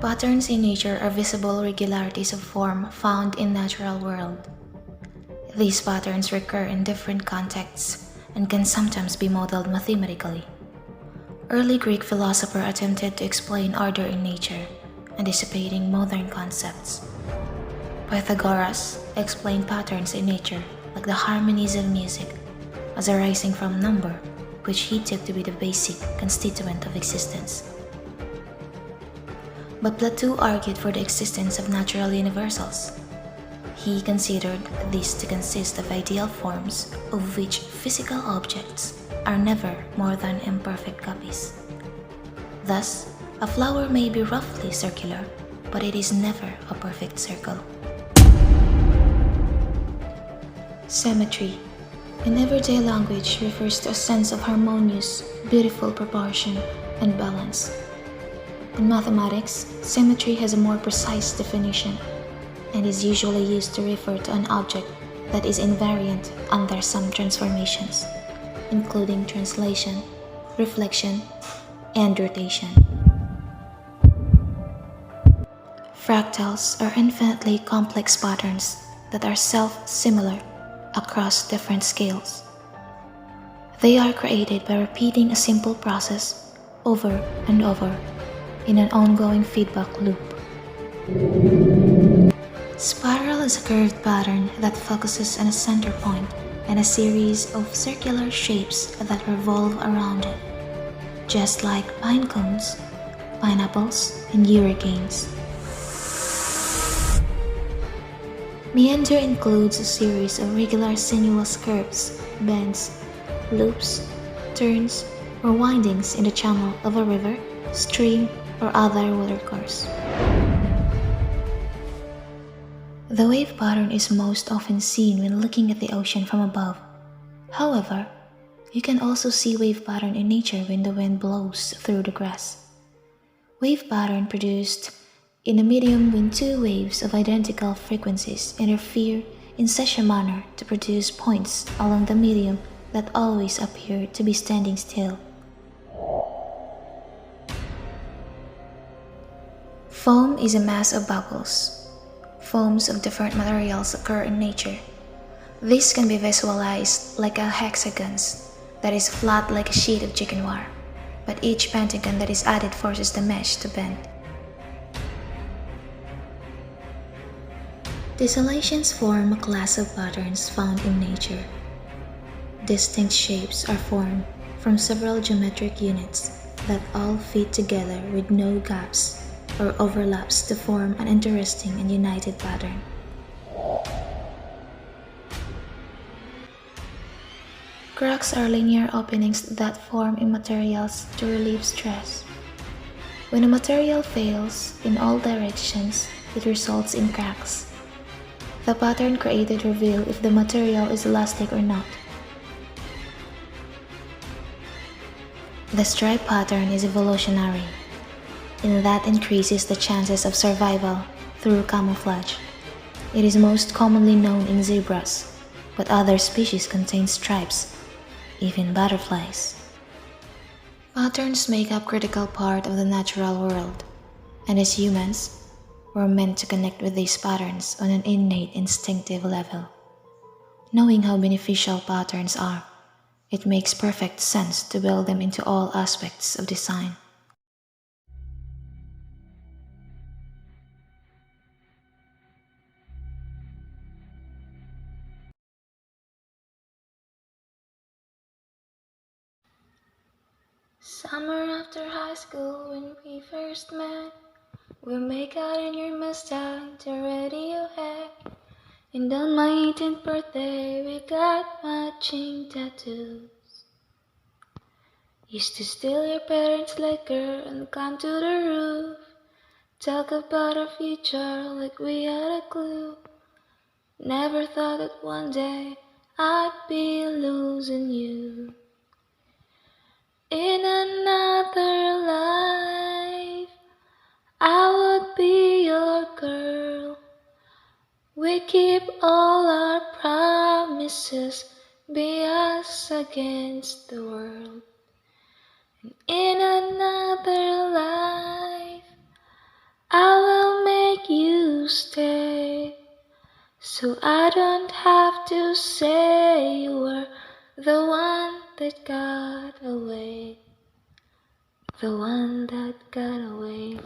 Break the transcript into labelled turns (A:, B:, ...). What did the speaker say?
A: Patterns in nature are visible regularities of form found in natural world. These patterns recur in different contexts and can sometimes be modeled mathematically. Early Greek philosopher attempted to explain order in nature, anticipating modern concepts. Pythagoras explained patterns in nature, like the harmonies of music, as arising from number, which he took to be the basic constituent of existence. But Plato argued for the existence of natural universals. He considered these to consist of ideal forms of which physical objects are never more than imperfect copies. Thus, a flower may be roughly circular, but it is never a perfect circle. Symmetry, in everyday language, refers to a sense of harmonious, beautiful proportion and balance. In mathematics, symmetry has a more precise definition and is usually used to refer to an object that is invariant under some transformations, including translation, reflection, and rotation. Fractals are infinitely complex patterns that are self-similar across different scales. They are created by repeating a simple process over and over in an ongoing feedback loop. Spiral is a curved pattern that focuses on a center point and a series of circular shapes that revolve around it, just like pine cones, pineapples, and hurricanes. Meander includes a series of regular sinuous curves, bends, loops, turns, or windings in the channel of a river, stream, or other watercourse. The wave pattern is most often seen when looking at the ocean from above. However, you can also see wave pattern in nature when the wind blows through the grass. Wave pattern produced in a medium when two waves of identical frequencies interfere in such a manner to produce points along the medium that always appear to be standing still. Foam is a mass of bubbles. Foams of different materials occur in nature. This can be visualized like a hexagon that is flat like a sheet of chicken wire, but each pentagon that is added forces the mesh to bend. Tessellations form a class of patterns found in nature. Distinct shapes are formed from several geometric units that all fit together with no gaps or overlaps to form an interesting and united pattern. Cracks are linear openings that form in materials to relieve stress. When a material fails in all directions, it results in cracks. The pattern created reveal if the material is elastic or not. The stripe pattern is evolutionary, in that increases the chances of survival through camouflage. It is most commonly known in zebras, but other species contain stripes, even butterflies. Patterns make up a critical part of the natural world, and as humans, we're meant to connect with these patterns on an innate instinctive level. Knowing how beneficial patterns are, it makes perfect sense to build them into all aspects of design. Summer after high school when we first met, we make out in your Mustang to Radiohead. And on my 18th birthday we got matching tattoos. Used to steal your parents' liquor and climb to the roof. Talk about our future like we had a clue. Never thought that one day I'd be losing you. In another life, I would be your girl. We keep all our promises, be us against the world. In another life, I will make you stay, so I don't have to say you were the one that got away, the one that got away.